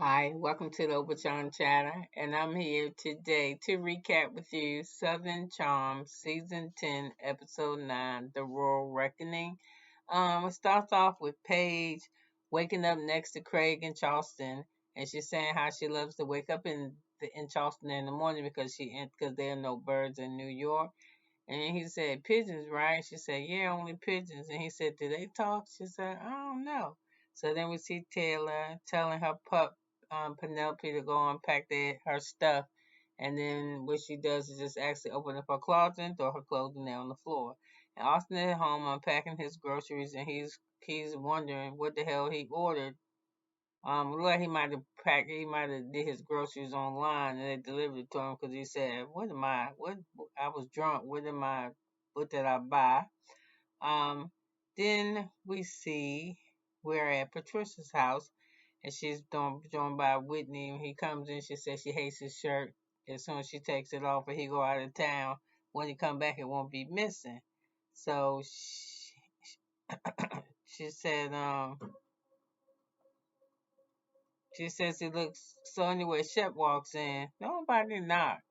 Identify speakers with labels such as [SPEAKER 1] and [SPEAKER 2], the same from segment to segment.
[SPEAKER 1] Hi, welcome to the Overtime Chatter, and I'm here today to recap with you Southern Charm Season 10, Episode 9, The Royal Reckoning. It starts off with Paige waking up next to Craig in Charleston, and she's saying how she loves to wake up in Charleston in the morning because there are no birds in New York. And he said, pigeons, right? She said, yeah, only pigeons. And he said, do they talk? She said, I don't know. So then we see Taylor telling her pup, Penelope, to go unpack her stuff. And then what she does is just actually open up her closet and throw her clothes in there on the floor. And Austin is at home unpacking his groceries, and he's wondering what the hell he ordered. Looked like he might have did his groceries online and they delivered it to him because he said, "What am I? What I was drunk. What am I? What did I buy?" Um, then we see we're at Patricia's house and she's joined by Whitney. And he comes in, she says she hates his shirt. As soon as she takes it off and he go out of town, when he come back, it won't be missing. So she said, she says he looks so anyway, Shep walks in. Nobody knocked.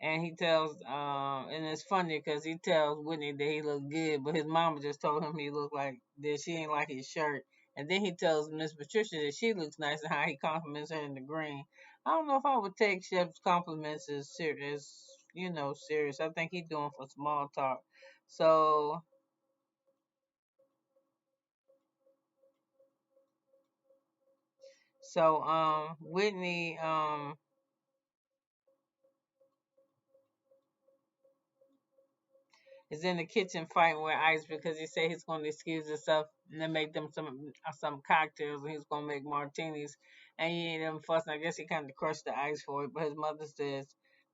[SPEAKER 1] And he tells, and it's funny because he tells Whitney that he looked good, but his mama just told him he looked like that she ain't like his shirt. And then he tells Miss Patricia that she looks nice and how he compliments her in the green. I don't know if I would take Shep's compliments as serious, serious. I think he's doing for small talk. So, Whitney, is in the kitchen fighting with Ice because he said he's going to excuse himself and then make them some cocktails and he's going to make martinis. And he ain't even fussing. I guess he kind of crushed the ice for it. But his mother says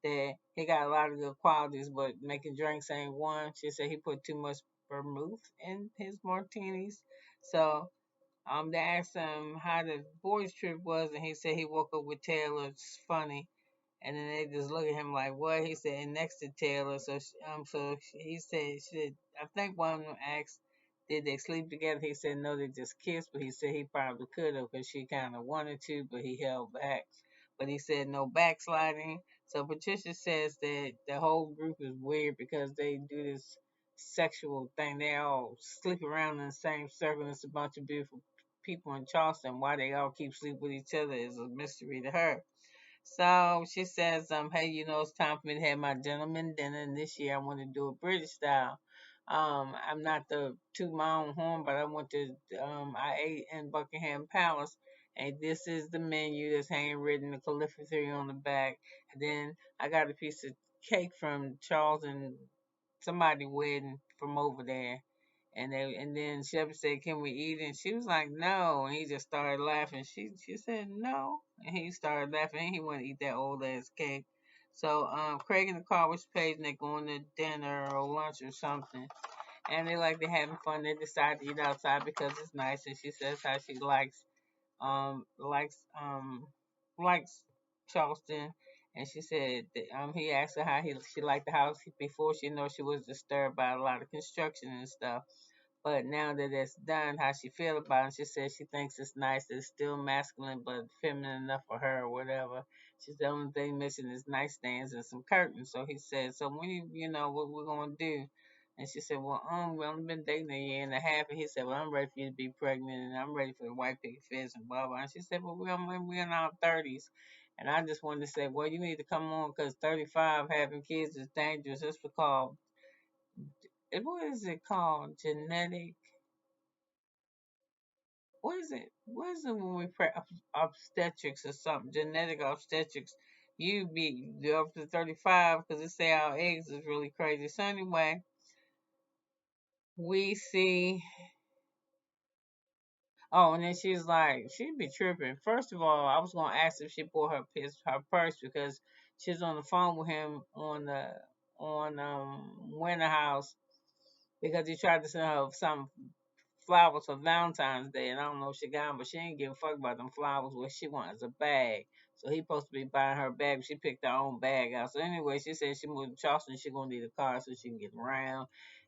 [SPEAKER 1] that he got a lot of good qualities, but making drinks ain't one. She said he put too much vermouth in his martinis. So they asked him how the boys' trip was, and he said he woke up with Taylor. It's funny. And then they just look at him like, what? He said, and next to Taylor. He said, I think one of them asked, did they sleep together? He said, no, they just kissed, but he said he probably could have because she kind of wanted to, but he held back. But he said no backsliding. So Patricia says that the whole group is weird because they do this sexual thing. They all sleep around in the same circle. And it's a bunch of beautiful people in Charleston. Why they all keep sleep with each other is a mystery to her. So she says, hey, it's time for me to have my gentleman dinner, and this year I want to do a British style. I'm not to toot my own horn, but I ate in Buckingham Palace, and this is the menu that's handwritten, the calligraphy on the back. And then I got a piece of cake from Charles and somebody wedding from over there. And then Shep said, "Can we eat?" And she was like, "No." And he just started laughing. She said, "No." And he started laughing. He wanted to eat that old ass cake. So Craig in the car with Paige and they're going to dinner or lunch or something. And they're having fun. They decide to eat outside because it's nice. And she says how she um likes um likes Charleston, and she said that, he asked her how she liked the house before she know she was disturbed by a lot of construction and stuff. But now that it's done, how she feel about it, and she said she thinks it's nice. It's still masculine, but feminine enough for her or whatever. She's the only thing missing is nightstands and some curtains. So he said, so when what we're gonna do? And she said, well, we only been dating a year and a half. And he said, well, I'm ready for you to be pregnant and I'm ready for the white picket fence and blah, blah. And she said, well, we're in our 30s. And I just wanted to say, well, you need to come on because 35 having kids is dangerous. What is it called? Genetic, what is it? What is it when we obstetrics or something? Genetic obstetrics. You be up to 35 because they say our eggs is really crazy. So anyway, we see. Oh, and then she's like, she'd be tripping. First of all, I was gonna ask if she bought her purse because she's on the phone with him on Winter House because he tried to send her some flowers for Valentine's Day, and I don't know if she got them, but she ain't give a fuck about them flowers. What she wants is a bag. So he supposed to be buying her a bag, but she picked her own bag out. So anyway, she said she moved to Charleston, she gonna need a car so she can get around.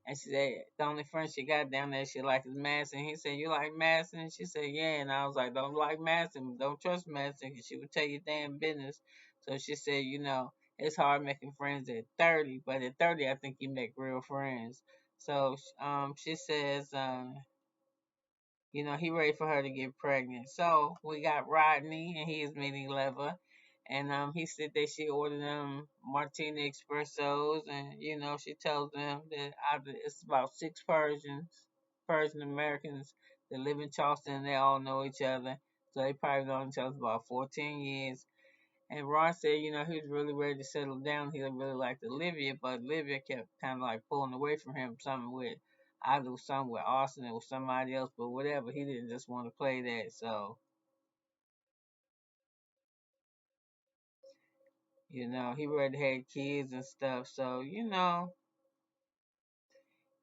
[SPEAKER 1] And she said the only friend she got down there she likes is Madison. He said, "You like Madison?" And she said, "Yeah." And I was like, "Don't like Madison. Don't trust Madison, 'cause she would tell you damn business." So she said, it's hard making friends at 30, but at 30, I think you make real friends. So she says, he ready for her to get pregnant. So we got Rodney, and he is meeting Leva. And he said that she ordered them martini espressos, and she tells them that it's about six Persian Americans that live in Charleston, and they all know each other. So they probably known each other about 14 years. And Ron said, he was really ready to settle down. He really liked Olivia, but Olivia kept kind of like pulling away from him. Something with Austen or with somebody else, but whatever. He didn't just want to play that. So, he already had kids and stuff. So,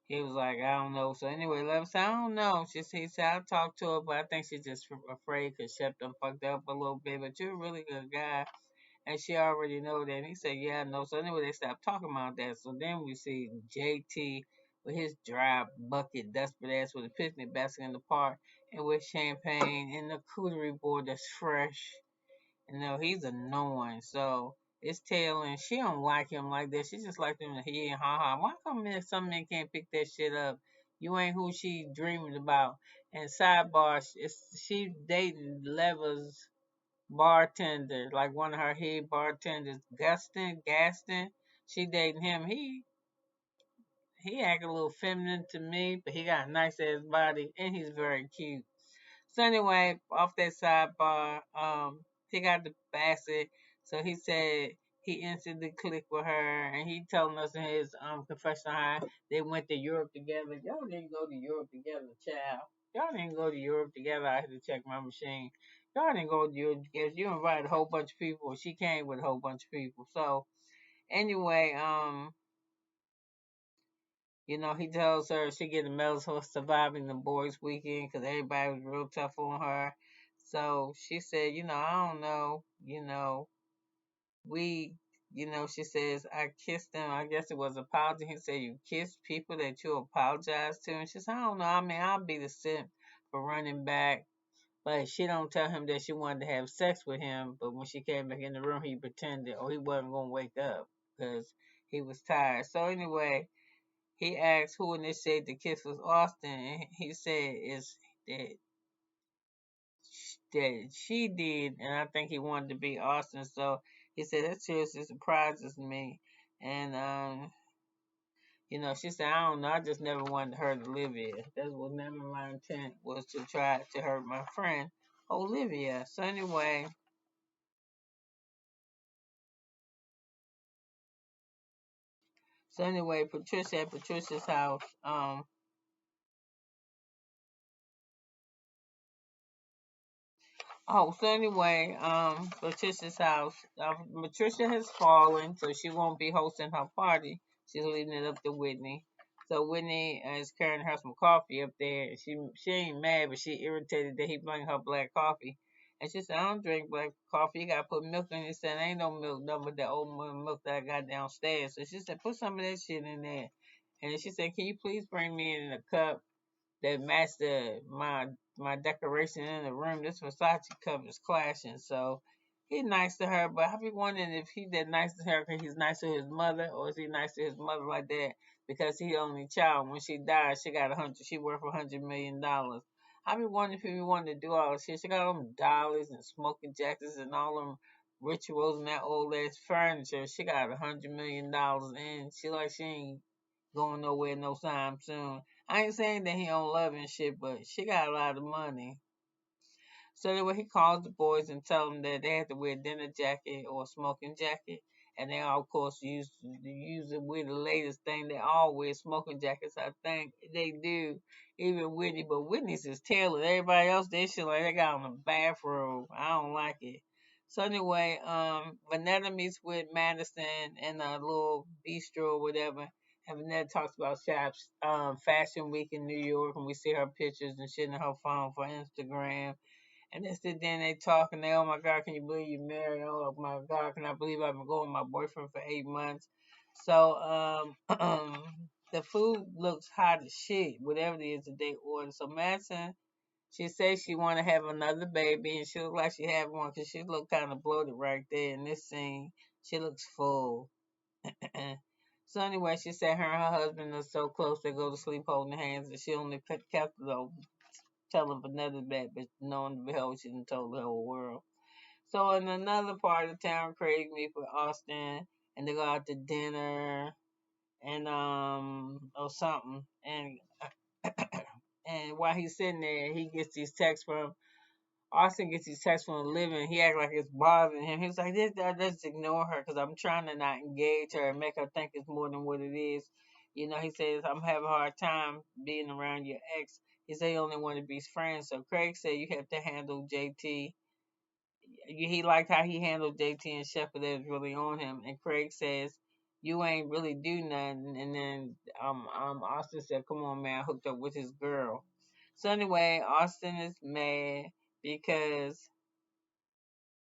[SPEAKER 1] he was like, I don't know. So anyway, Love said, I don't know. He said, I'll talk to her, but I think she's just afraid because Shep done fucked up a little bit. But you're a really good guy. And she already know that. And he said, yeah, I know. So anyway, they stopped talking about that. So then we see JT with his dry bucket, desperate ass with a picnic basket in the park and with champagne and the cootery board that's fresh. He's annoying. So it's Taylor and she don't like him like that. She just like him to he and ha ha. Why come some men can't pick that shit up? You ain't who she dreaming about. And sidebar, she dating Lever's bartender, like one of her head bartenders, Gaston. She dating him. He act a little feminine to me, but he got a nice ass body and he's very cute. So anyway, off that sidebar, he got the basket. So he said he instantly clicked with her, and he telling us in his confessional how they went to Europe together. Y'all didn't go to Europe together, child. Y'all didn't go to Europe together. I had to check my machine. Y'all didn't go to Europe together. You invited a whole bunch of people. She came with a whole bunch of people. So anyway, he tells her she get the medals for surviving the boys' weekend because everybody was real tough on her. So she said, I don't know, we, she says, I kissed him. I guess it was apology. He said, you kiss people that you apologize to. And she said, I don't know. I mean, I'll be the simp for running back. But she don't tell him that she wanted to have sex with him. But when she came back in the room, he pretended, or he wasn't going to wake up because he was tired. So anyway, he asked who initiated the kiss was Austen, and he said that that she did, and I think he wanted to be Austen. So he said that seriously surprises me, and she said I don't know, I just never wanted to hurt Olivia. That was never my intent was to try to hurt my friend Olivia. So anyway, Patricia at Patricia's house. Patricia's house. Patricia has fallen, so she won't be hosting her party. She's leaving it up to Whitney. So Whitney is carrying her some coffee up there. She ain't mad, but she irritated that he bring her black coffee. And she said, I don't drink black coffee. You gotta put milk in it. He said, ain't no milk, no, but that old milk that I got downstairs. So she said, put some of that shit in there. And then she said, can you please bring me in a cup that matched my decoration in the room. This Versace cup is clashing. So he's nice to her, but I be wondering if he that nice to her because he's nice to his mother, or is he nice to his mother like that because he only child. When she died, she got 100. She worth $100 million. I be wondering if he wanted to do all this shit. She got all them dollars and smoking jackets and all them rituals and that old ass furniture. She got $100 million, and she ain't going nowhere no time soon. I ain't saying that he don't love and shit, but she got a lot of money. So anyway, he calls the boys and tell them that they have to wear a dinner jacket or a smoking jacket. And they all, of course, usually wear the latest thing. They all wear smoking jackets, I think. They do. Even Whitney. But Whitney's is tailored. Everybody else, they shit like they got on a bathrobe. I don't like it. So anyway, Vanetta meets with Madison in a little bistro or whatever. And Vanetta talks about Shop's fashion week in New York, and we see her pictures and shit in her phone for Instagram. And they sit there and they talk and they, oh my God, can you believe you married? Oh my God, can I believe I've been going with my boyfriend for 8 months? So the food looks hot as shit, whatever it is that they order. So Madison, she says she want to have another baby, and she look like she have one because she look kind of bloated right there in this scene. She looks full. So anyway, she said her and her husband are so close they go to sleep holding hands, and she only kept though telling Vanessa that, but knowing the behold, she done told the whole world. So in another part of town, Craig meet with Austin, and they go out to dinner and or something, and while he's sitting there, he gets these texts from Austin gets these texts from Living. He act like it's bothering him. He was like, Just ignore her because I'm trying to not engage her and make her think it's more than what it is. You know, he says, I'm having a hard time being around your ex. He said he only want to be friends. So Craig said you have to handle JT. He liked how he handled JT and Shepard that was really on him. And Craig says, you ain't really do nothing. And then Austin said, come on, man, I hooked up with his girl. So anyway, Austin is mad because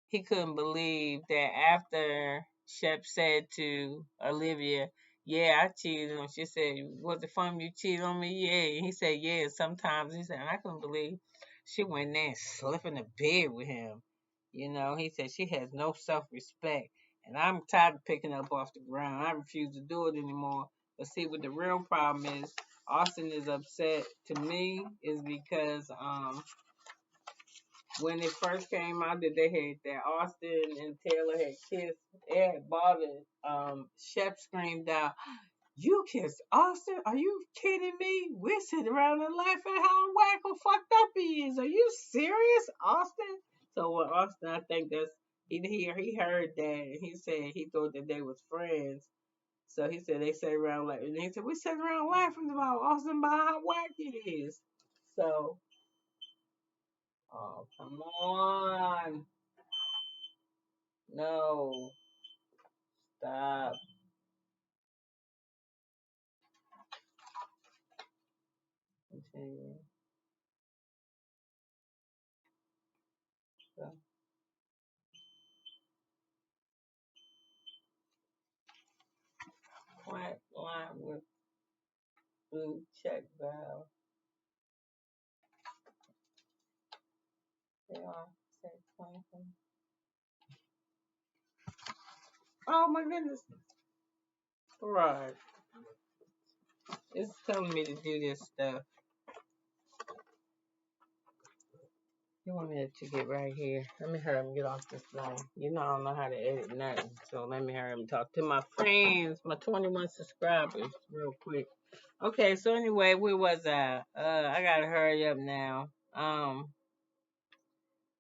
[SPEAKER 1] he couldn't believe that after Shep said to Olivia, "Yeah, I cheated on." She said, "Was it fun you cheated on me?" Yeah. And he said, "Yeah, sometimes." He said, and I couldn't believe she went there and slept in the bed with him. You know, he said she has no self-respect, and I'm tired of picking up off the ground. I refuse to do it anymore. But see, what the real problem is, Austin is upset to me is because when it first came out that they had that Austin and Taylor had kissed, it had bothered. Shep screamed out, "You kissed Austin? Are you kidding me? We're sitting around and laughing at how whack or fucked up he is. Are you serious, Austin?" So with Austin, I think that's he heard that and he said he thought that they was friends. So he said they sat around like and he said we sat around laughing about Austin about how whack he is. So oh come on. No, stop. Continue. So, white line with blue check valve. They are say 20. Oh my goodness. Right. It's telling me to do this stuff. You want me to get right here. Let me hurry up and get off this line. You know I don't know how to edit nothing. So let me hurry up and talk to my friends, my 21 subscribers, real quick. Okay, so anyway, where was I? I gotta hurry up now.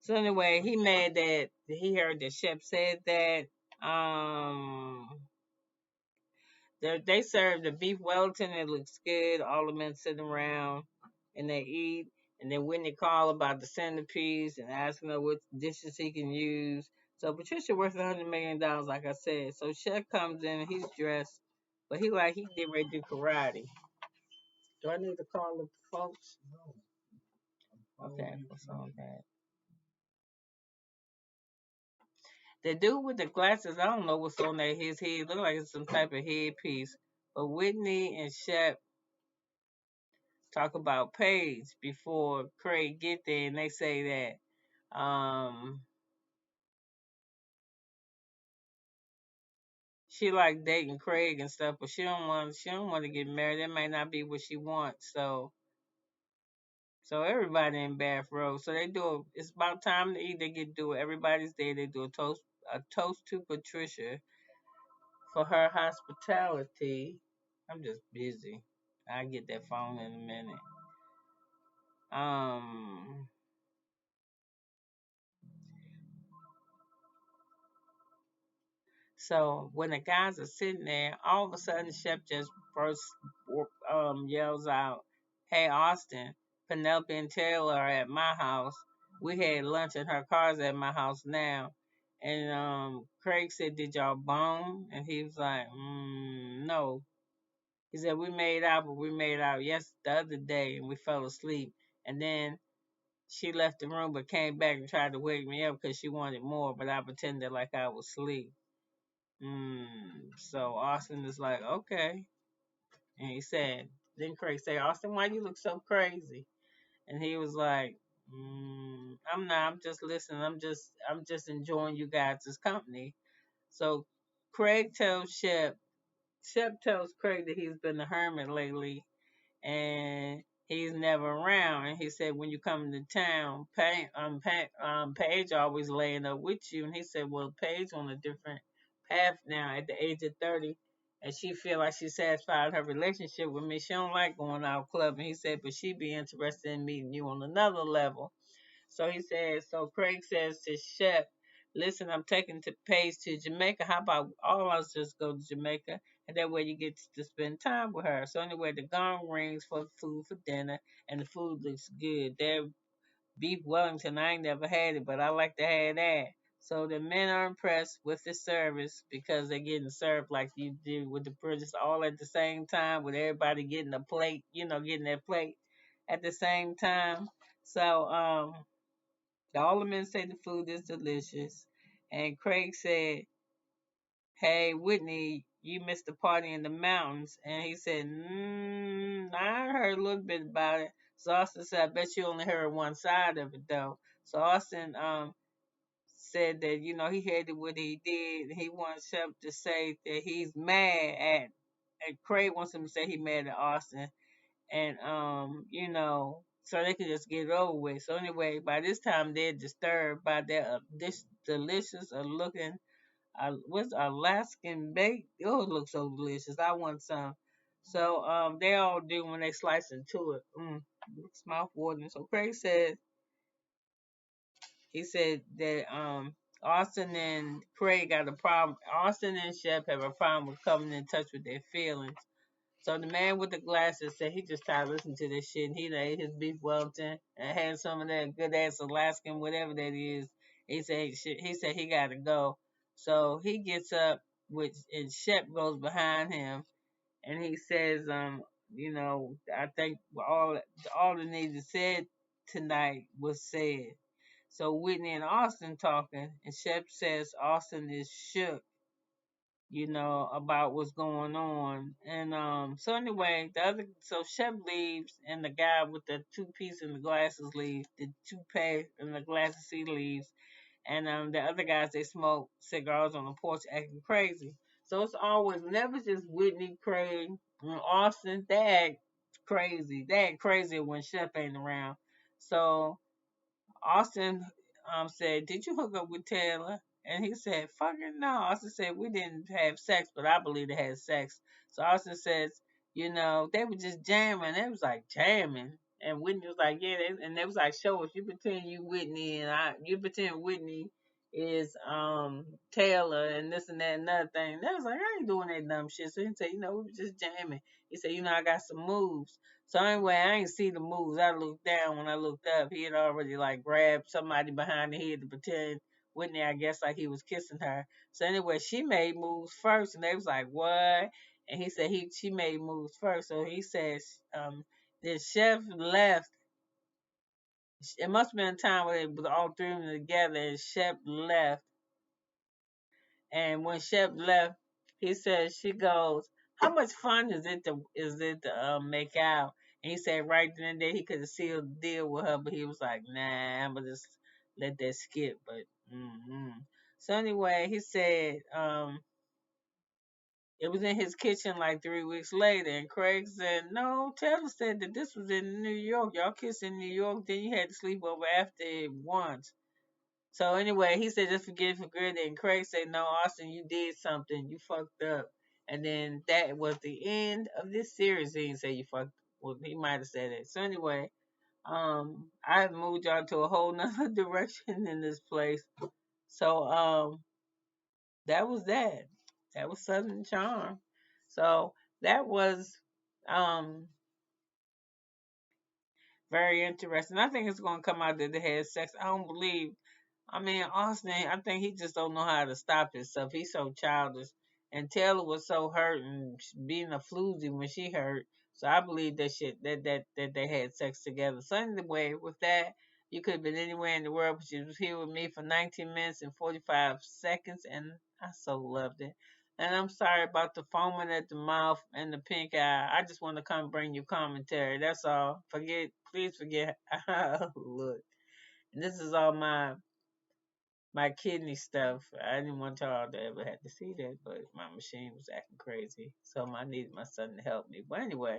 [SPEAKER 1] So anyway, he mad that he heard that Shep said that. They serve the beef Wellington. It looks good. All the men sitting around and they eat. And then Whitney call about the centerpiece and asking her what dishes he can use. So Patricia worth $100 million, like I said. So Chef comes in and he's dressed, but he get ready to do karate. Do I need to call the folks? Okay, what's on that? The dude with the glasses, I don't know what's on that his head. Look like it's some type of headpiece. But Whitney and Shep talk about Paige before Craig get there, and they say that she like dating Craig and stuff, but she don't want to get married. That might not be what she wants. So everybody in Bath Road. So they do. It's about time to eat. They get do it. Everybody's there. They do a toast to Patricia for her hospitality. I'm just busy. I get that phone in a minute. Um. So when the guys are sitting there, all of a sudden Shep just burst yells out, "Hey Austin, Penelope and Taylor are at my house. We had lunch in her car's at my house now." And Craig said, "Did y'all bone?" And he was like, "No." He said, "We made out, but we made out the other day, and we fell asleep. And then she left the room, but came back and tried to wake me up because she wanted more, but I pretended like I was asleep." So Austin is like, okay. And he said, then Craig said, Austin, why you look so crazy? And he was like, I'm not, I'm just listening. I'm just enjoying you guys' company. So Craig tells Shep tells Craig that he's been a hermit lately and he's never around. And he said, when you come to town, Paige always laying up with you. And he said, well, Paige on a different path now at the age of 30. And she feel like she satisfied her relationship with me. She don't like going out clubbing. He said, but she be interested in meeting you on another level. So he says, so Craig says to Shep, listen, I'm taking to Paige to Jamaica. How about all of us just go to Jamaica? And that way you get to spend time with her. So anyway, the gong rings for food for dinner, and the food looks good. That beef Wellington, I ain't never had it, but I like to have that. So the men are impressed with the service because they're getting served like you did with the British all at the same time, with everybody getting a plate, getting their plate at the same time. So all the men say the food is delicious. And Craig said, hey, Whitney, you missed the party in the mountains. And he said, I heard a little bit about it. So Austin said, I bet you only heard one side of it, though. So Austin said that, he hated what he did. He wants Shep to say that he's mad and Craig wants him to say he's mad at Austin. And so they could just get it over with. So anyway, by this time they're disturbed by their this delicious looking what's Alaskan bake. Oh, it looks so delicious. I want some. So they all do when they slice into it. Looks mouth watering. So Craig said he said that Austin and Craig got a problem. Austin and Shep have a problem with coming in touch with their feelings. So the man with the glasses said he just tired of listening to this shit. And he ate his beef Wellington and had some of that good ass Alaskan, whatever that is. He said he got to go. So he gets up, and Shep goes behind him, and he says, I think all that needed said tonight was said. So Whitney and Austin talking, and Shep says Austin is shook, about what's going on. And so anyway, so Shep leaves and the guy with the two piece and the glasses leaves, the toupee and the glasses he leaves. And the other guys they smoke cigars on the porch acting crazy. So it's always never just Whitney, Craig, and Austin, they act crazy. They act crazy when Shep ain't around. So Austin said, did you hook up with Taylor? And he said, fucking no. Austin said, we didn't have sex, but I believe they had sex. So Austin says, they were just jamming. They was like jamming. And Whitney was like, yeah. And they was like, show us. You pretend you Whitney, and you pretend Whitney is Taylor and this and that and another thing. And they was like, I ain't doing that dumb shit. So he said, we were just jamming. He said, I got some moves. So anyway, I ain't see the moves. I looked down. When I looked up, he had already like grabbed somebody behind the head to pretend Whitney, I guess, like he was kissing her. So anyway, she made moves first, and they was like, "What?" And he said she made moves first. So he says, the chef left. It must have been a time where they was all three of them together, and Shep left. And when Shep left, he said, she goes, how much fun is it to make out? And he said right then and there he could have sealed the deal with her, but he was like, nah, I'm gonna just let that skip. But so anyway, he said it was in his kitchen like 3 weeks later, and Craig said, no, Taylor said that this was in New York. Y'all kissed in New York, then you had to sleep over after it once. So anyway, he said just forget it for good. And Craig said, no, Austin, you did something. You fucked up. And then that was the end of this series. He didn't say you fucked. Well, he might have said it. So anyway, I have moved y'all to a whole nother direction in this place. So that was that. That was Southern Charm. So that was um very interesting. I think it's gonna come out that they had sex. I don't believe. I mean, Austin, I think he just don't know how to stop himself. He's so childish. And Taylor was so hurt and being a floozy when she hurt. So I believe that they had sex together. So anyway, with that, you could have been anywhere in the world, but you was here with me for 19 minutes and 45 seconds, and I so loved it. And I'm sorry about the foaming at the mouth and the pink eye. I just want to come bring you commentary. That's all. Please forget. Look, this is all my kidney stuff. I didn't want y'all to ever have to see that, but my machine was acting crazy, so I needed my son to help me. But anyway,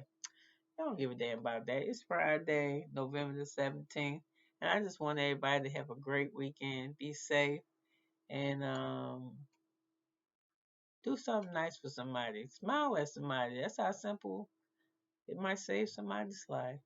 [SPEAKER 1] I don't give a damn about that. It's Friday, November the 17th, and I just want everybody to have a great weekend. Be safe and do something nice for somebody. Smile at somebody. That's how simple it might save somebody's life.